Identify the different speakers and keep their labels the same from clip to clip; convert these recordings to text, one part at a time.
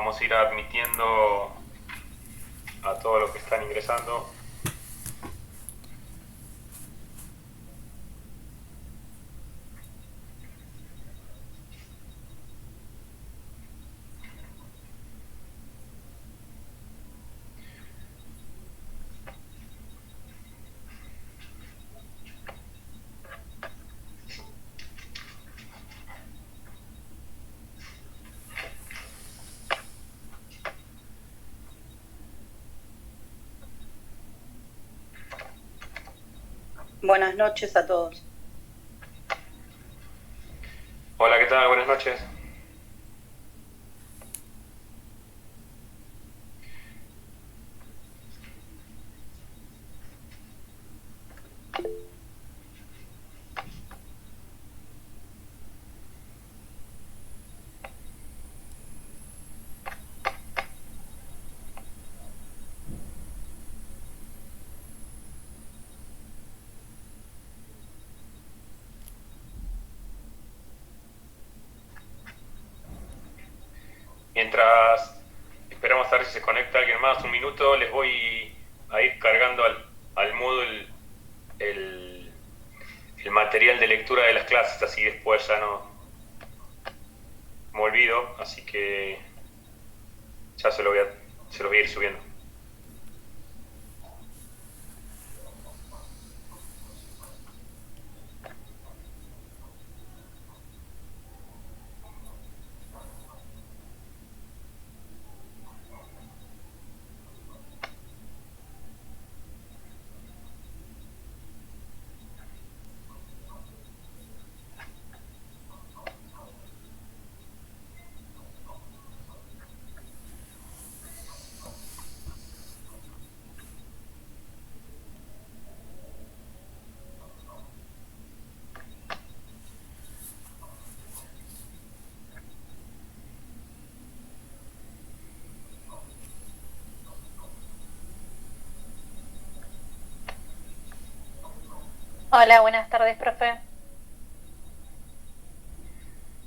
Speaker 1: Vamos a ir admitiendo a todos los que están ingresando.
Speaker 2: Buenas noches a todos.
Speaker 1: Hola, ¿qué tal? Buenas noches. Mientras esperamos a ver si se conecta alguien más, un minuto, les voy a ir cargando al Moodle el, el material de lectura de las clases, así después ya no me olvido, así que ya se lo voy a ir subiendo.
Speaker 3: Hola, buenas tardes, profe.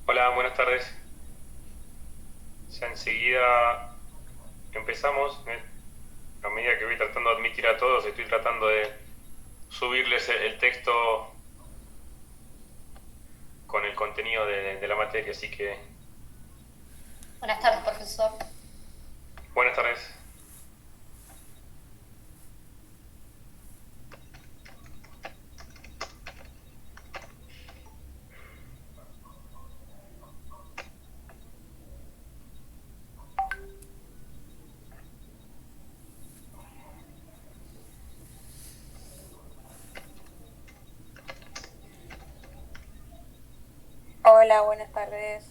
Speaker 1: Hola, buenas tardes. Ya enseguida empezamos. A medida que voy tratando de admitir a todos, estoy tratando de subirles el texto con el contenido de la materia, así que
Speaker 3: Buenas tardes, profesor.
Speaker 1: buenas tardes.
Speaker 4: Hola, buenas tardes.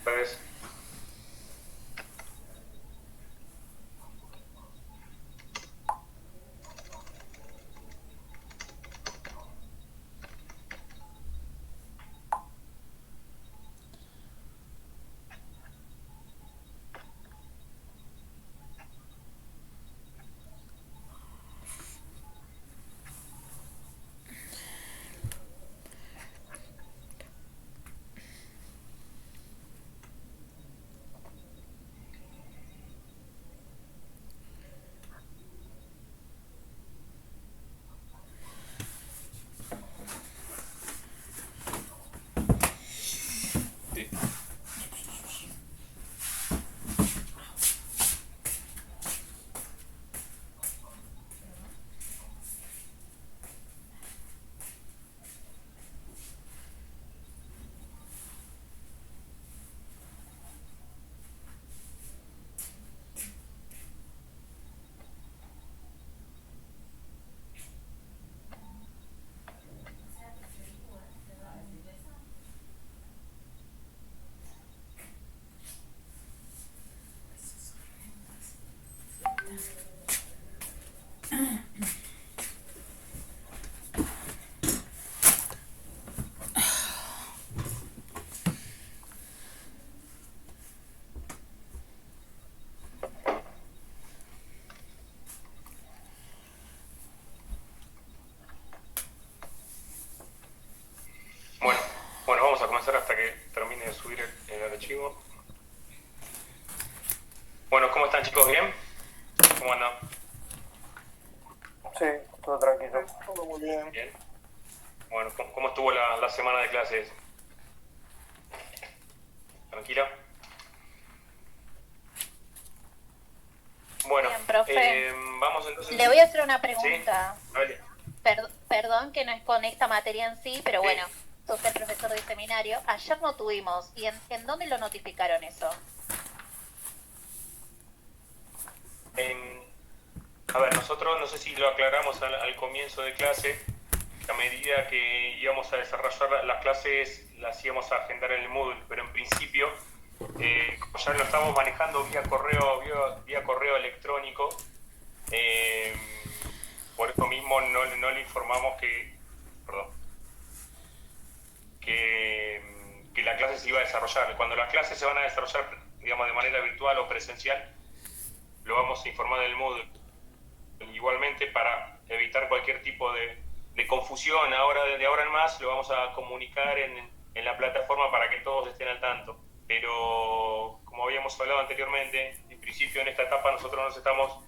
Speaker 1: Tardes. andan, chicos? ¿Bien? ¿Cómo andan?
Speaker 5: Sí, todo tranquilo. Todo muy bien.
Speaker 1: Bien. Bueno, ¿cómo estuvo la semana de clases? ¿Tranquila? Bueno,
Speaker 3: Bien, profe.
Speaker 1: vamos entonces.
Speaker 3: Le voy a hacer una pregunta.
Speaker 1: ¿Sí? Dale.
Speaker 3: Perdón que no es con esta materia en sí, pero
Speaker 1: Sí.
Speaker 3: bueno, sos el profesor de seminario. Ayer no tuvimos. ¿Y en dónde lo notificaron eso?
Speaker 1: A ver, nosotros, no sé si lo aclaramos al comienzo de clase, que a medida que íbamos a desarrollar las clases, las íbamos a agendar en el Moodle, pero en principio, como ya lo estamos manejando vía correo electrónico, por eso mismo no le informamos que la clase se iba a desarrollar. Cuando las clases se van a desarrollar, digamos, de manera virtual o presencial, lo vamos a informar en el Moodle. Igualmente, para evitar cualquier tipo de confusión, de ahora en más, lo vamos a comunicar en la plataforma para que todos estén al tanto. Pero, como habíamos hablado anteriormente, en principio en esta etapa nosotros nos estamos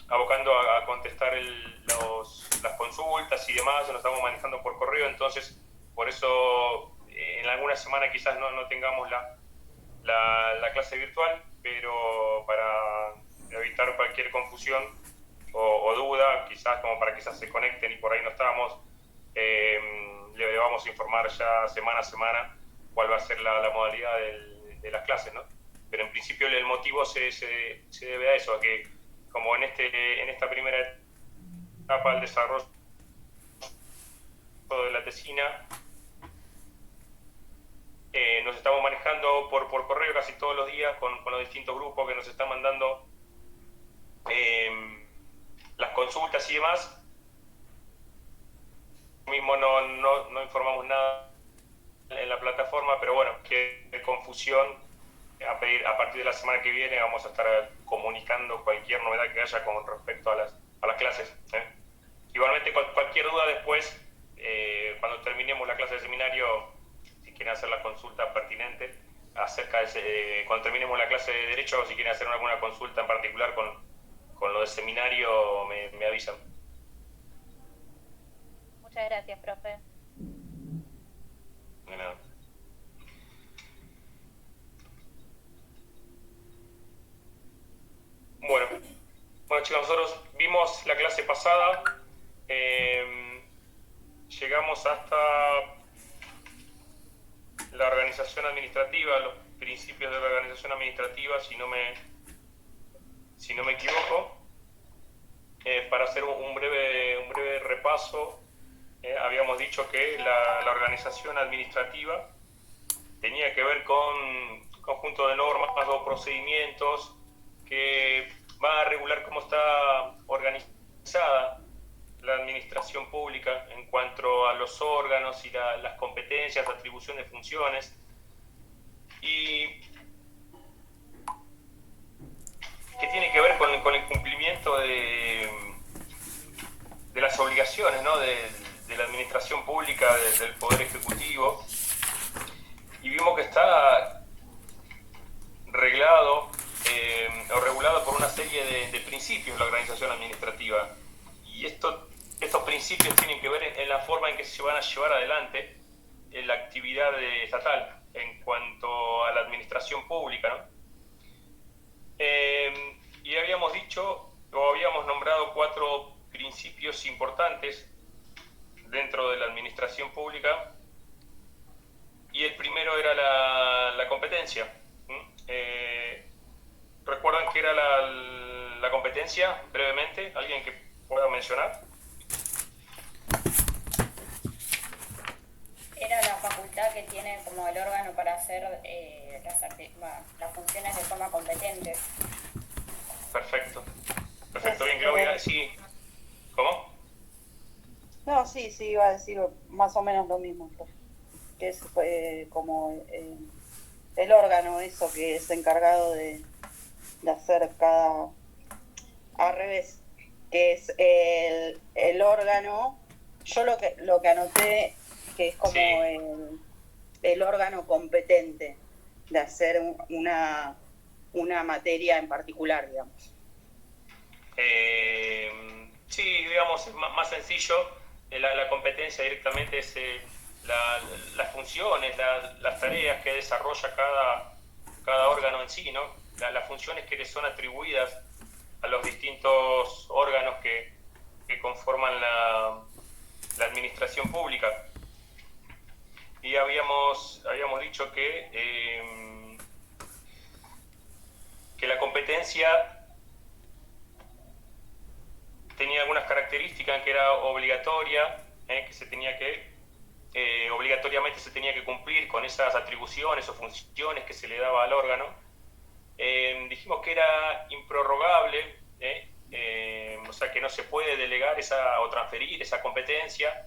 Speaker 1: abocando a contestar las consultas y demás, nos estamos manejando por correo, entonces por eso en alguna semana quizás no tengamos la clase virtual, pero para evitar cualquier confusión o duda, quizás como para que quizás se conecten y por ahí no estamos, le vamos a informar ya semana a semana cuál va a ser la modalidad de las clases, ¿no? Pero en principio el motivo se debe a eso, a que como en esta primera etapa del desarrollo de la tesina, nos estamos manejando por correo casi todos los días con los distintos grupos que nos están mandando las consultas y demás. Mismo no informamos nada en la plataforma, pero bueno, que de confusión, a partir de la semana que viene vamos a estar comunicando cualquier novedad que haya con respecto a las clases. Igualmente, cualquier duda después, cuando terminemos la clase de seminario, si quieren hacer la consulta pertinente acerca de cuando terminemos la clase de Derecho, o si quieren hacer alguna consulta en particular con lo de seminario, me avisan.
Speaker 3: Muchas gracias, profe.
Speaker 1: De nada. Bueno, chicos, nosotros vimos la clase pasada, llegamos hasta la organización administrativa, los principios de la organización administrativa, si no me equivoco. Para hacer un breve repaso, habíamos dicho que la organización administrativa tenía que ver con un conjunto de normas o procedimientos que van a regular cómo está organizada la administración pública en cuanto a los órganos y las competencias, atribución de funciones, y que tiene que ver con el cumplimiento de las obligaciones, ¿no?, de la administración pública, del Poder Ejecutivo, y vimos que está reglado o regulado por una serie de principios la organización administrativa, y estos principios tienen que ver en la forma en que se van a llevar adelante la actividad estatal en cuanto a la administración pública, ¿no? Y habíamos dicho, o habíamos nombrado 4 principios importantes dentro de la administración pública, y el primero era la competencia. ¿Recuerdan qué era la competencia brevemente? ¿Alguien que pueda mencionar?
Speaker 2: Era la facultad que tiene como el órgano para hacer las funciones de forma competente.
Speaker 1: Perfecto, bien, Claudia. Sí. ¿Cómo?
Speaker 2: No, sí, iba a decir más o menos lo mismo, que es como el órgano eso que es encargado de hacer al revés, que es el órgano. Yo lo que anoté que es como
Speaker 1: sí,
Speaker 2: el órgano competente de hacer una materia en particular, digamos.
Speaker 1: Sí, digamos, es más sencillo. La competencia directamente es las funciones, las tareas que desarrolla cada órgano en sí, ¿no? Las funciones que le son atribuidas a los distintos órganos que conforman la administración pública. Y habíamos dicho que la competencia tenía algunas características, que era obligatoria, que se tenía obligatoriamente se tenía que cumplir con esas atribuciones o funciones que se le daba al órgano. Dijimos que era improrrogable, o sea que no se puede delegar o transferir esa competencia,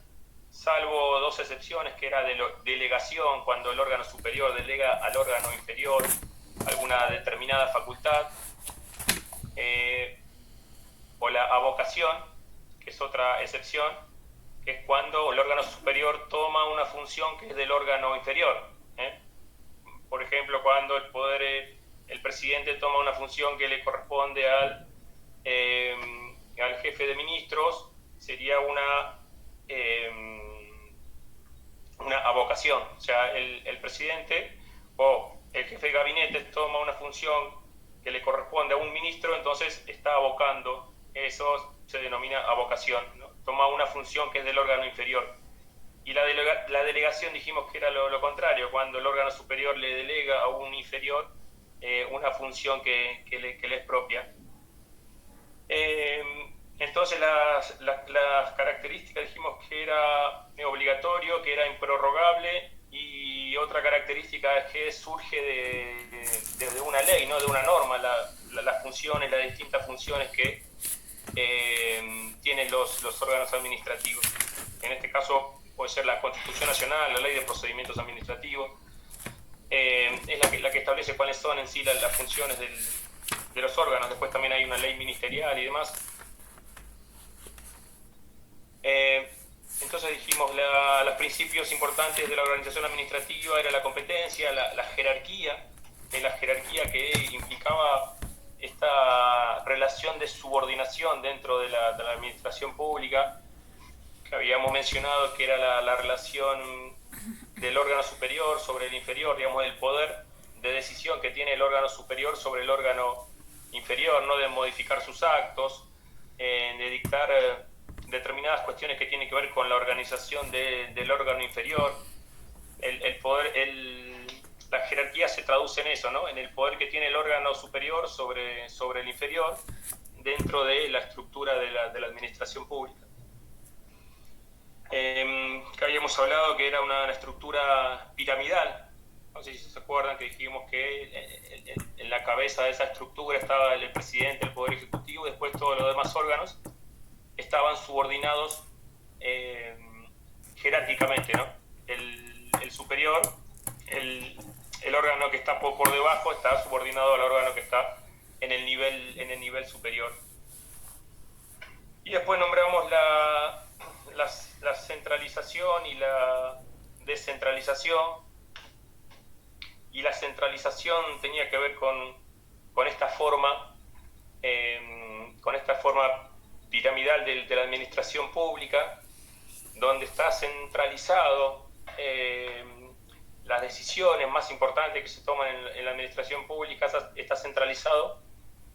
Speaker 1: salvo dos excepciones, que era delegación, cuando el órgano superior delega al órgano inferior alguna determinada facultad, o la avocación, que es otra excepción, que es cuando el órgano superior toma una función que es del órgano inferior. Por ejemplo, cuando el presidente toma una función que le corresponde al jefe de ministros, sería una avocación. O sea, el presidente o el jefe de gabinete toma una función que le corresponde a un ministro, entonces está abocando. Eso se denomina avocación, ¿no? Toma una función que es del órgano inferior. Y la delegación dijimos que era lo contrario, cuando el órgano superior le delega a un inferior una función que le es propia. Entonces las características dijimos que era obligatorio, que era improrrogable, y otra característica es que surge desde una ley, ¿no? De una norma, las funciones, las distintas funciones que tienen los órganos administrativos. En este caso puede ser la Constitución Nacional, la Ley de Procedimientos Administrativos, es la que establece cuáles son en sí las funciones de los órganos. Después también hay una ley ministerial y demás. Entonces dijimos, los principios importantes de la organización administrativa era la competencia, la jerarquía, la jerarquía que implicaba esta relación de subordinación dentro de la administración pública, que habíamos mencionado que era la relación del órgano superior sobre el inferior, digamos, el poder de decisión que tiene el órgano superior sobre el órgano inferior, ¿no? De modificar sus actos, de dictar determinadas cuestiones que tienen que ver con la organización del órgano inferior. La jerarquía se traduce en eso, ¿no? En el poder que tiene el órgano superior sobre el inferior dentro de la estructura de la administración pública. Que habíamos hablado que era una estructura piramidal. No sé si se acuerdan que dijimos que en la cabeza de esa estructura estaba el presidente, el Poder Ejecutivo, y después todos los demás órganos estaban subordinados jerárquicamente, ¿no? El superior, el órgano que está por debajo está subordinado al órgano que está en el nivel superior. Y después nombramos la centralización y la descentralización. Y la centralización tenía que ver con esta forma piramidal de la administración pública, donde está centralizado las decisiones más importantes que se toman en la administración pública, está centralizado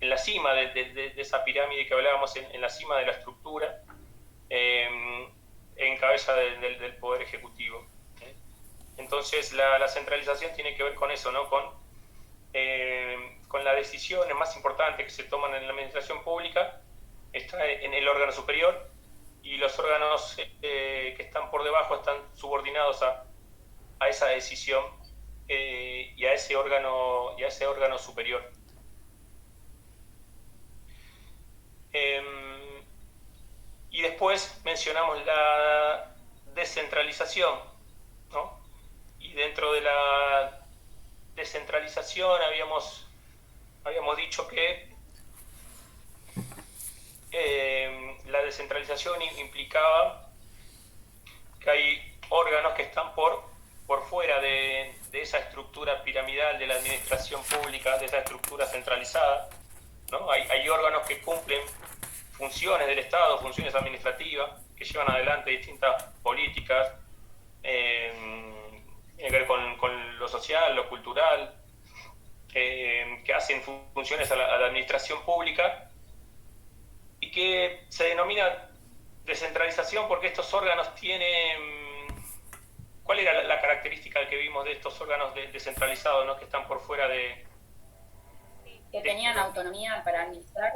Speaker 1: en la cima de esa pirámide que hablábamos, en la cima de la estructura, en cabeza del Poder Ejecutivo. Entonces la centralización tiene que ver con eso, ¿no? Con las decisiones más importantes que se toman en la administración pública, está en el órgano superior, y los órganos que están por debajo están subordinados a esa decisión y a ese órgano superior. Y después mencionamos la descentralización, ¿no? Y dentro de la descentralización habíamos dicho que la descentralización implicaba que hay órganos que están por fuera de de esa estructura piramidal de la administración pública, de esa estructura centralizada, ¿no? Hay órganos que cumplen funciones del Estado, funciones administrativas, que llevan adelante distintas políticas, tiene que ver con lo social, lo cultural, que hacen funciones a la administración pública y que se denomina descentralización porque estos órganos tienen... ¿Cuál era la característica que vimos de estos órganos descentralizados, ¿no? Que están por fuera de...
Speaker 6: Que tenían autonomía para administrar.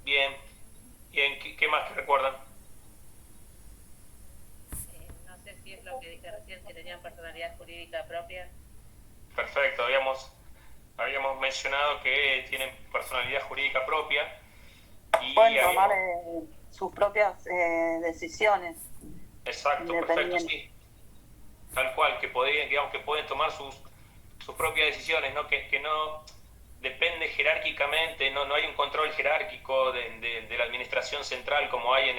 Speaker 1: Bien. ¿Qué más que recuerdan?
Speaker 7: No sé si es lo que dije recién, que tenían personalidad jurídica propia.
Speaker 1: Perfecto, habíamos mencionado que tienen personalidad jurídica propia y
Speaker 2: pueden tomar sus propias decisiones.
Speaker 1: Exacto, perfecto, sí. Tal cual, que pueden tomar sus propias decisiones, ¿no? Que no depende jerárquicamente, no hay un control jerárquico de la administración central como hay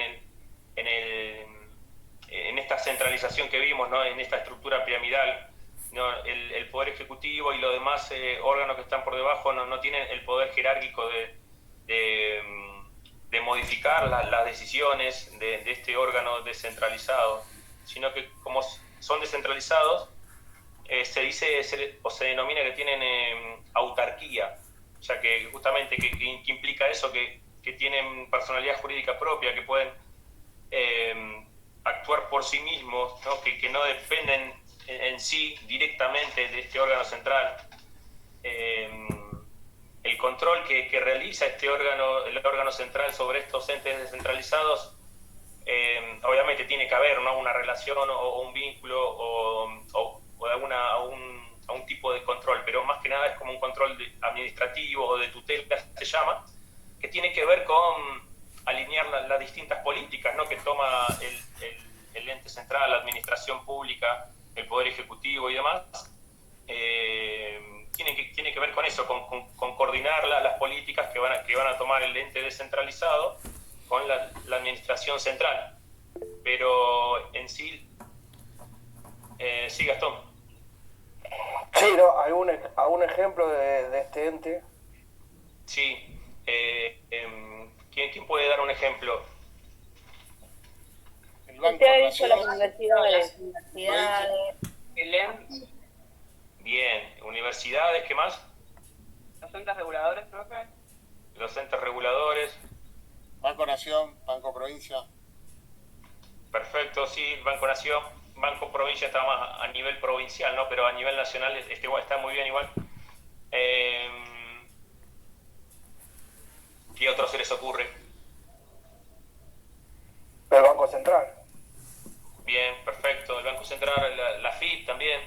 Speaker 1: en esta centralización que vimos, ¿no? En esta estructura piramidal, ¿no? El Poder Ejecutivo y los demás órganos que están por debajo no tienen el poder jerárquico de modificar las decisiones de este órgano descentralizado, sino que como son descentralizados, se denomina que tienen autarquía, o sea que justamente que implica eso, que tienen personalidad jurídica propia, que pueden actuar por sí mismos, ¿no? Que no dependen en sí directamente de este órgano central. El control que realiza el órgano central sobre estos entes descentralizados, obviamente tiene que haber, ¿no? Una relación o un vínculo o a un tipo de control, pero más que nada es como un control administrativo o de tutela, se llama, que tiene que ver con alinear las distintas políticas, ¿no? Que toma el ente central, la administración pública, el Poder Ejecutivo y demás. Tiene que ver con eso, con coordinar las políticas que van a tomar el ente descentralizado con la administración central. Pero en sí... sí, Gastón.
Speaker 5: Sí, ¿no? ¿Algún ejemplo de este ente?
Speaker 1: Sí. ¿Quién puede dar un ejemplo?
Speaker 4: Usted ha dicho las universidades.
Speaker 8: El EM,
Speaker 1: Bien. Universidades, ¿qué más?
Speaker 8: los entes reguladores, profe.
Speaker 1: Los entes reguladores.
Speaker 9: Banco Nación, Banco Provincia.
Speaker 1: Perfecto, sí, Banco Nación. Banco Provincia está más a nivel provincial, ¿no? Pero a nivel nacional está muy bien igual. ¿Qué otro se les ocurre?
Speaker 5: El Banco Central.
Speaker 1: Bien, perfecto. El Banco Central, la FIP también.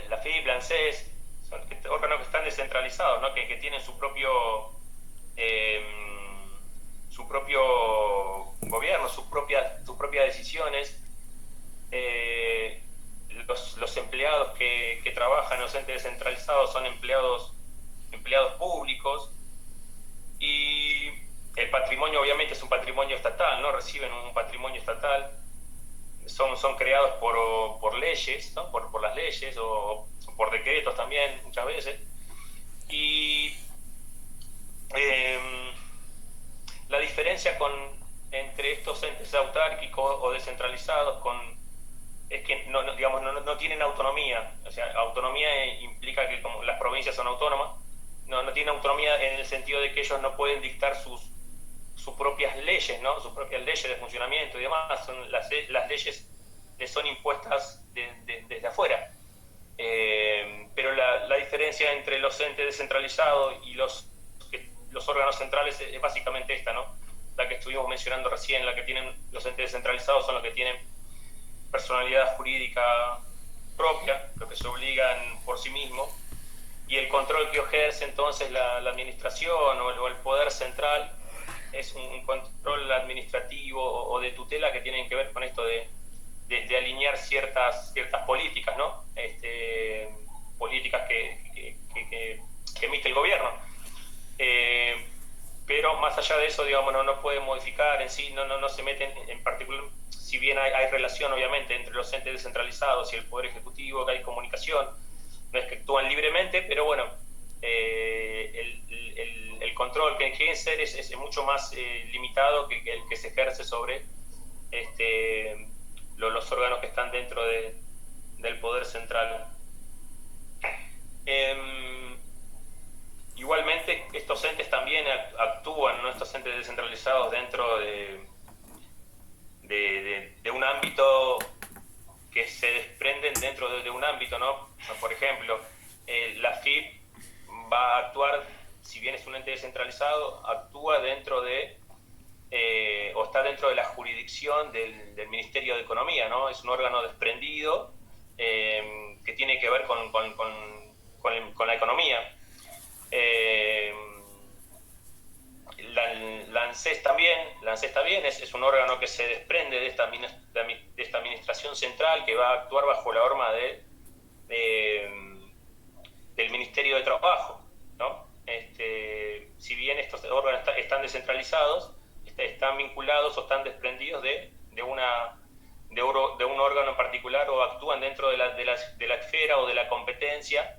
Speaker 1: La FIP, la ANSES, son órganos que están descentralizados, ¿no? Que tienen su propio gobierno, sus propias decisiones. Los empleados que trabajan en los entes descentralizados son empleados públicos, y el patrimonio obviamente es un patrimonio estatal, ¿no? Reciben un patrimonio estatal, son creados por leyes, ¿no? Por las leyes o por decretos también muchas veces. Y la diferencia entre estos entes autárquicos o descentralizados es que no tienen autonomía. O sea, autonomía implica que como las provincias son autónomas, no tienen autonomía en el sentido de que ellos no pueden dictar sus propias leyes, ¿no? Sus propias leyes de funcionamiento y demás. Las leyes les son impuestas desde afuera. Pero la diferencia entre los entes descentralizados y los órganos centrales es básicamente esta, ¿no? La que estuvimos mencionando recién, la que tienen los entes descentralizados son los que tienen personalidad jurídica propia, los que se obligan por sí mismos, y el control que ejerce entonces la administración o el poder central es un control administrativo o de tutela que tienen que ver con esto de alinear ciertas políticas, ¿no? Políticas que emite el gobierno. Pero más allá de eso, digamos, no puede modificar en sí, no se meten en particular. si bien hay relación obviamente entre los entes descentralizados y el Poder Ejecutivo, que hay comunicación, no es que actúan libremente, pero bueno, el control que quieren ser es mucho más limitado que el que se ejerce sobre los órganos que están dentro del Poder Central. Igualmente, estos entes también actúan, ¿no? Estos entes descentralizados dentro de un ámbito que se desprenden dentro de un ámbito, ¿no? Por ejemplo, la FIP va a actuar, si bien es un ente descentralizado, actúa dentro o está dentro de la jurisdicción del Ministerio de Economía, ¿no? Es un órgano desprendido que tiene que ver con la economía. La ANSES también es un órgano que se desprende de esta administración central, que va a actuar bajo la norma del Ministerio de Trabajo, ¿no? Si bien estos órganos están descentralizados, están vinculados o están desprendidos de un órgano en particular, o actúan dentro de la esfera o de la competencia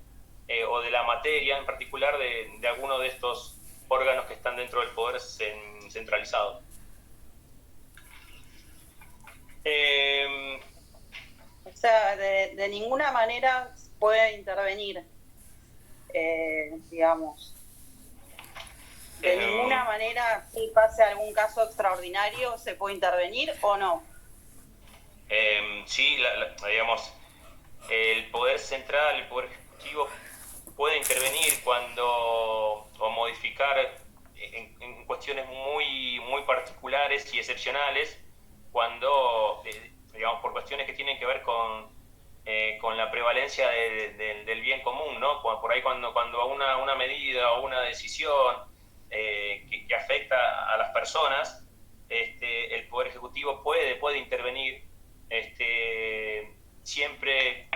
Speaker 1: o de la materia en particular de alguno de estos órganos que están dentro del poder centralizado.
Speaker 2: O sea, de ninguna manera puede intervenir, digamos. De ninguna manera, si pase algún caso extraordinario, ¿se puede intervenir o no?
Speaker 1: Sí, digamos, el poder central, el poder ejecutivo puede intervenir o modificar en cuestiones muy particulares y excepcionales, cuando, digamos, por cuestiones que tienen que ver con la prevalencia del bien común, ¿no? Por ahí cuando una medida o una decisión que afecta a las personas, el Poder Ejecutivo puede intervenir siempre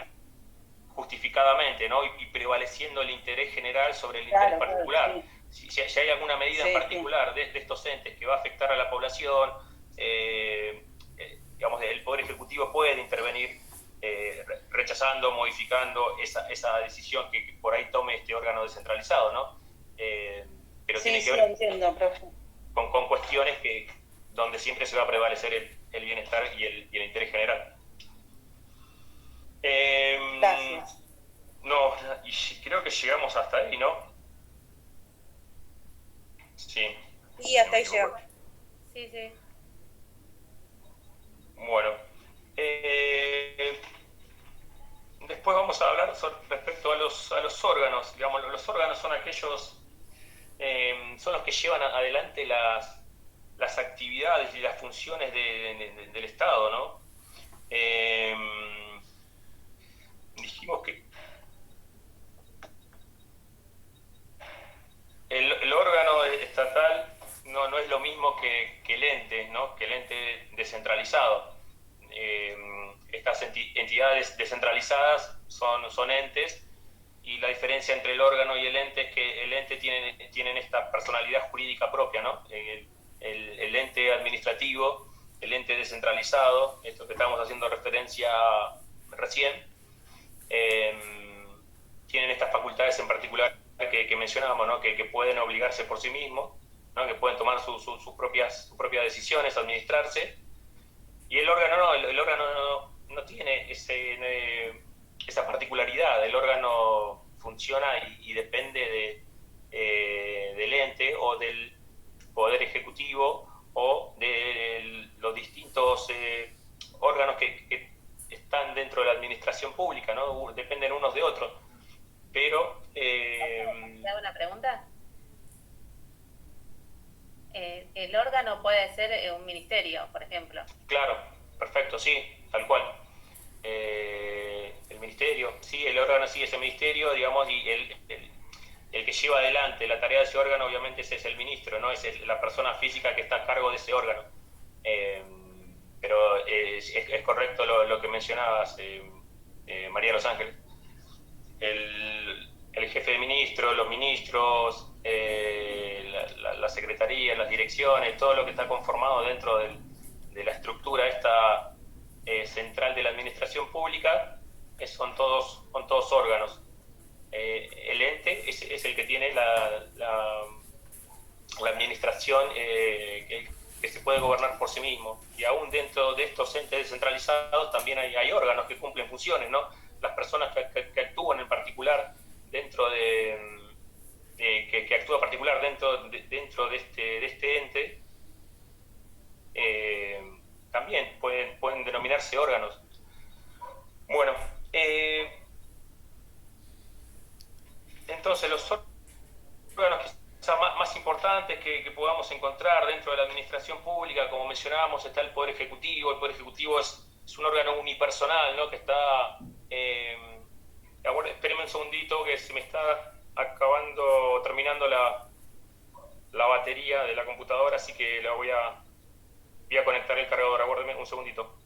Speaker 1: justificadamente, ¿no? Y prevaleciendo el interés general sobre el interés particular. Sí. Si hay alguna medida en particular de estos entes que va a afectar a la población, digamos, el Poder Ejecutivo puede intervenir rechazando, modificando esa decisión que por ahí tome este órgano descentralizado, ¿no? Pero tiene que ver con cuestiones donde siempre se va a prevalecer el bienestar y el interés general.
Speaker 2: Gracias.
Speaker 1: No, y creo que llegamos hasta ahí, ¿no? Sí.
Speaker 4: Sí, hasta ahí llegamos.
Speaker 7: Sí, sí.
Speaker 1: Bueno. Después vamos a hablar respecto a los órganos. Digamos, los órganos son aquellos, son los que llevan adelante las actividades y las funciones del Estado, ¿no? Dijimos que el órgano estatal no es lo mismo que el ente, ¿no? Que el ente descentralizado. Estas entidades descentralizadas son entes, y la diferencia entre el órgano y el ente es que el ente tienen esta personalidad jurídica propia, ¿no? El ente administrativo, el ente descentralizado, esto que estamos haciendo referencia recién, tienen estas facultades en particular que mencionábamos, ¿no? Que pueden obligarse por sí mismos, ¿no? Que pueden tomar sus propias decisiones, administrarse. Y el órgano no tiene esa particularidad. El órgano funciona y depende del ente o del Poder Ejecutivo o de los distintos órganos que están dentro de la administración pública, ¿no? Dependen unos de otros. Pero...
Speaker 7: ¿Te hago una pregunta? El órgano puede ser un ministerio, por ejemplo.
Speaker 1: Claro, perfecto, sí, tal cual. El ministerio, sí, el órgano sí es el ministerio, digamos, y el que lleva adelante la tarea de ese órgano obviamente es el ministro, ¿no? Es la persona física que está a cargo de ese órgano. Pero es correcto lo que mencionabas, María Los Ángeles. El jefe de ministro, los ministros, la secretaría, las direcciones, todo lo que está conformado dentro la estructura esta central de la administración pública, son todos órganos. El ente es el que tiene la administración que se puede gobernar por sí mismo, y aún dentro de estos entes descentralizados también hay órganos que cumplen funciones, ¿no? Las personas que actúan en particular dentro que actúa particular dentro de este ente, también pueden denominarse órganos. Bueno, entonces los órganos quizás más importantes que podamos encontrar dentro de la administración pública, como mencionábamos, está el Poder Ejecutivo. El Poder Ejecutivo es un órgano unipersonal, ¿no? Que está... espérenme un segundito que se me está terminando la batería de la computadora, así que voy a conectar el cargador. Aguárdenme un segundito.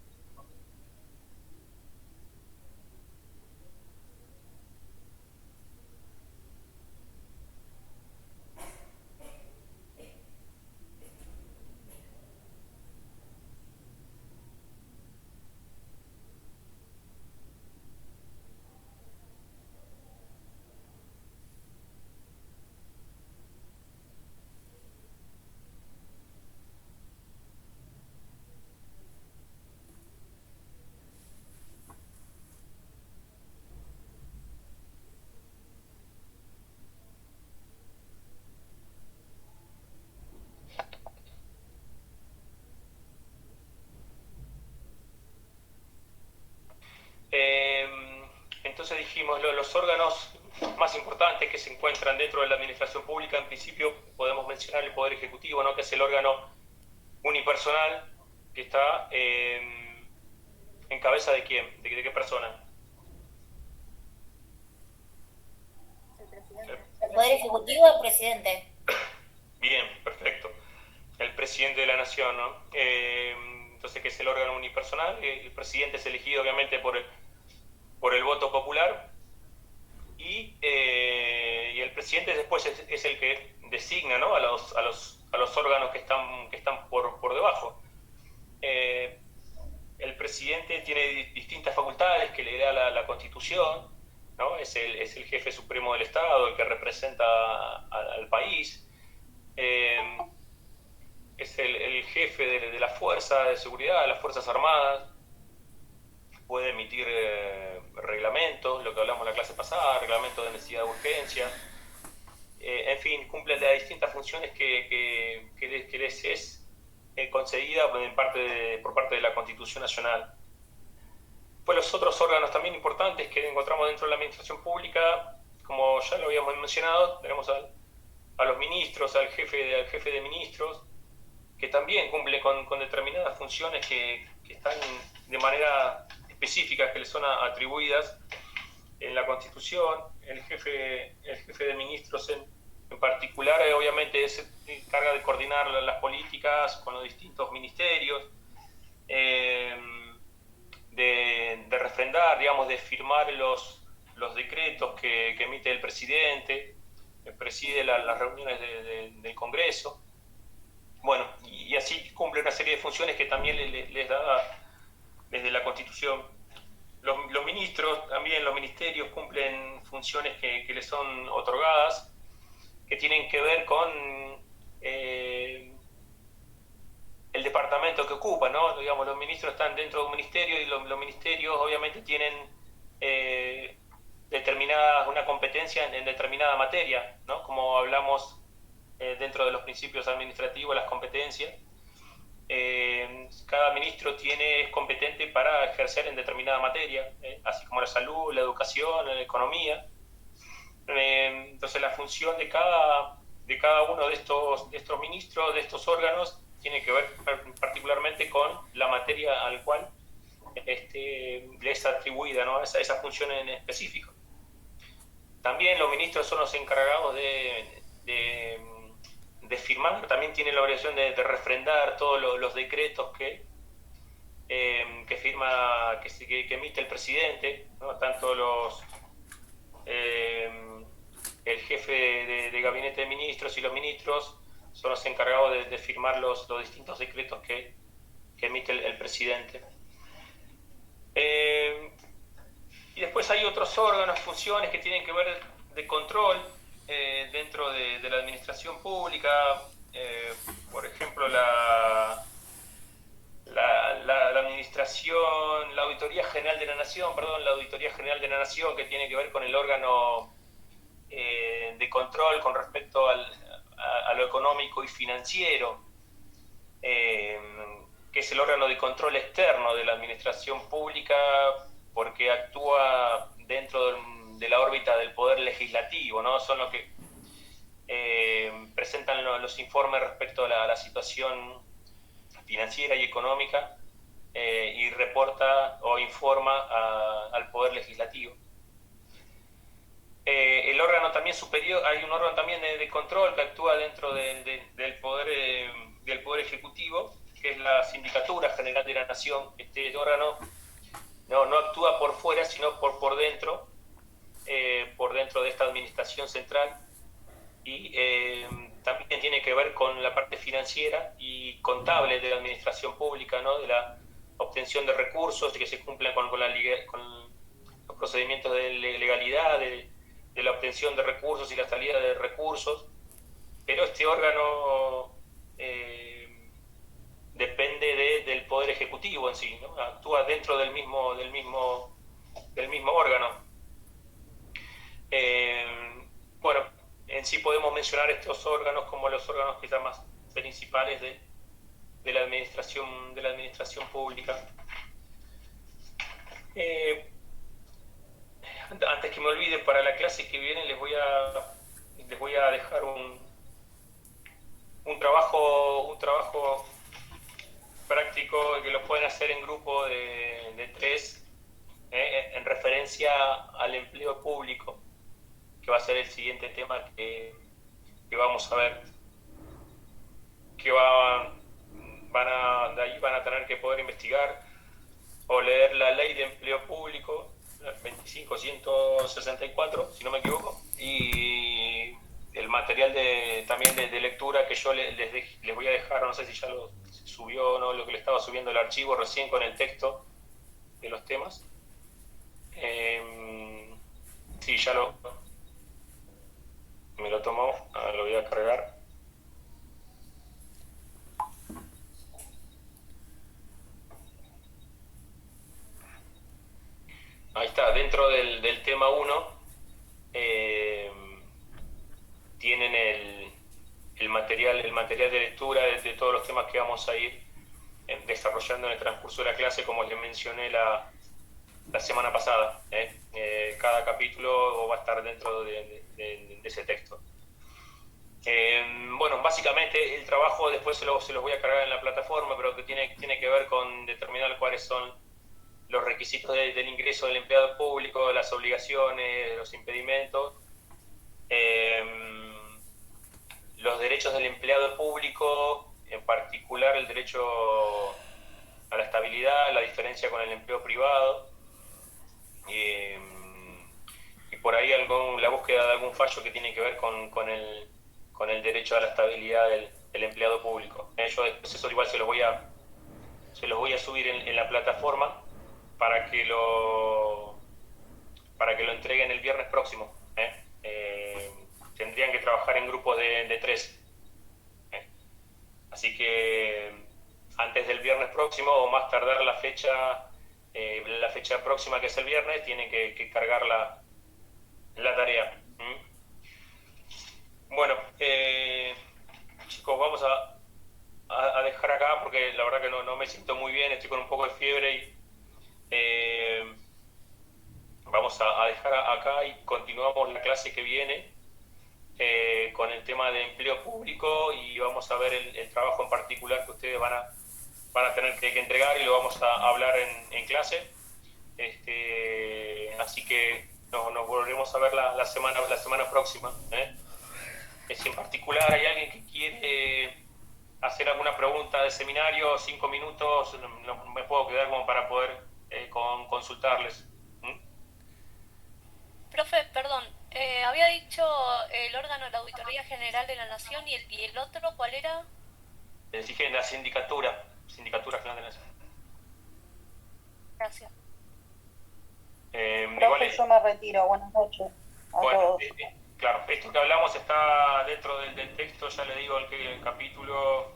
Speaker 1: Entonces dijimos, los órganos más importantes que se encuentran dentro de la administración pública, en principio podemos mencionar el Poder Ejecutivo, ¿no? Que es el órgano unipersonal que está en cabeza de quién, de qué persona.
Speaker 6: El Poder Ejecutivo es el presidente.
Speaker 1: Bien, perfecto. El presidente de la nación, ¿no? Entonces, que es el órgano unipersonal. El presidente es elegido obviamente por el voto popular, y el presidente después es el que designa, ¿no? a los órganos que están por debajo. El presidente tiene distintas facultades que le da la Constitución, ¿no? Es el jefe supremo del Estado, el que representa al país. Es el jefe de la fuerza de seguridad, de las Fuerzas Armadas. Puede emitir reglamentos, lo que hablamos la clase pasada, reglamentos de necesidad de urgencia. En fin, cumple las distintas funciones que les es concedida por parte de la Constitución Nacional. Pues los otros órganos también importantes que encontramos dentro de la administración pública, como ya lo habíamos mencionado, tenemos a los ministros, al jefe de ministros, que también cumple con determinadas funciones que están de manera específica, que les son atribuidas en la Constitución. El jefe de ministros en particular, obviamente se encarga de coordinar las políticas con los distintos ministerios, de refrendar, digamos, de firmar los decretos que emite el presidente, preside las reuniones del Congreso. Bueno, y así cumple una serie de funciones que también les da desde la Constitución. Los ministros, también los ministerios, cumplen funciones que les son otorgadas, que tienen que ver con el departamento que ocupan, ¿no? Digamos, los ministros están dentro de un ministerio, y los ministerios obviamente tienen una competencia en determinada materia, ¿no? Como hablamos dentro de los principios administrativos, las competencias. Cada ministro es competente para ejercer en determinada materia, así como la salud, la educación, la economía. Entonces la función de cada uno de estos ministros, de estos órganos, tiene que ver particularmente con la materia al cual le es atribuida, ¿no? esa función en específico. También los ministros son los encargados de firmar, también tienen la obligación de refrendar todos los decretos que firma, que emite el presidente, ¿no? Tanto el jefe de gabinete de ministros y los ministros son los encargados de firmar los distintos decretos que que emite el presidente. Y después hay otros órganos, funciones que tienen que ver de control dentro de la administración pública, por ejemplo la administración, la Auditoría General de la Nación, que tiene que ver con el órgano de control con respecto a lo económico y financiero, que es el órgano de control externo de la administración pública, porque actúa dentro de la órbita del poder legislativo, ¿no? Son los que presentan los informes respecto a la situación financiera y económica, y reporta o informa al poder legislativo. El órgano también superior, hay un órgano también de control que actúa dentro del poder ejecutivo, que es la Sindicatura General de la Nación. Este órgano no actúa por fuera, sino por dentro de esta administración central, y también tiene que ver con la parte financiera y contable de la administración pública, ¿no? De la obtención de recursos, de que se cumplan con los procedimientos de legalidad, de la obtención de recursos y la salida de recursos. Pero este órgano depende del Poder Ejecutivo en sí, ¿no? Actúa dentro del mismo órgano. Bueno, en sí podemos mencionar estos órganos como los órganos quizás más principales de la administración pública. Antes que me olvide, para la clase que viene les voy a dejar un trabajo práctico que lo pueden hacer en grupo de 3, en referencia al empleo público, que va a ser el siguiente tema que vamos a ver, que de ahí van a tener que poder investigar o leer la Ley de Empleo Público, 25.164, si no me equivoco, y el material también de lectura que yo les voy a dejar, no sé si ya lo subió o no, lo que le estaba subiendo el archivo recién con el texto de los temas. Sí, ya me lo tomó, ahora lo voy a cargar. Ahí está, dentro del tema 1 tienen el material de lectura de todos los temas que vamos a ir desarrollando en el transcurso de la clase, como les mencioné la semana pasada. Cada capítulo va a estar dentro de ese texto. Bueno, básicamente el trabajo después se los voy a cargar en la plataforma, pero que tiene que ver con determinar cuáles son los requisitos del ingreso del empleado público, las obligaciones, los impedimentos, los derechos del empleado público, en particular el derecho a la estabilidad, la diferencia con el empleo privado, y por ahí la búsqueda de algún fallo que tiene que ver con el derecho a la estabilidad del empleado público. Yo después eso igual se los voy a subir en la plataforma para que lo entreguen el viernes próximo. Tendrían que trabajar en grupos de 3. Así que antes del viernes próximo, o más tardar la fecha próxima, que es el viernes, tienen que cargar la tarea. Bueno, chicos, vamos a dejar acá porque la verdad que no me siento muy bien, estoy con un poco de fiebre y vamos a dejar acá y continuamos la clase que viene con el tema de empleo público, y vamos a ver el trabajo en particular que ustedes van a tener que entregar, y lo vamos a hablar en clase. Así que nos volveremos a ver la semana próxima. Si en particular hay alguien que quiere hacer alguna pregunta del seminario, 5 minutos, no me puedo quedar como para poder consultarles.
Speaker 10: Profe, perdón, había dicho el órgano de la Auditoría General de la Nación, y el otro, ¿cuál era?
Speaker 1: Dije la sindicatura sindicaturas que no tenés.
Speaker 3: Gracias.
Speaker 2: Profe,
Speaker 1: Igual,
Speaker 2: yo me retiro. Buenas noches a
Speaker 1: bueno,
Speaker 2: todos.
Speaker 1: claro, esto que hablamos está dentro del texto, ya le digo el capítulo.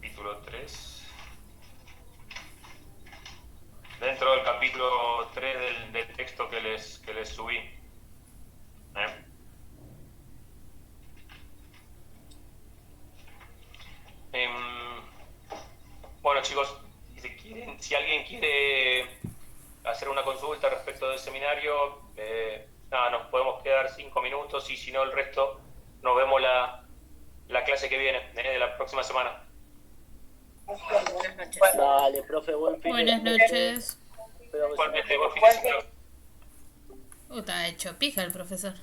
Speaker 1: Capítulo 3. Dentro del capítulo 3 del texto que les subí. Bueno, chicos, si alguien quiere hacer una consulta respecto del seminario, nada, nos podemos quedar 5 minutos y si no el resto nos vemos la clase que viene, de la próxima semana.
Speaker 6: Buenas noches.
Speaker 5: Dale, profe, buen fin.
Speaker 11: Buenas noches.
Speaker 5: Espero que se-
Speaker 1: Igualmente, buen fin de semana.
Speaker 11: Está hecho pija el profesor.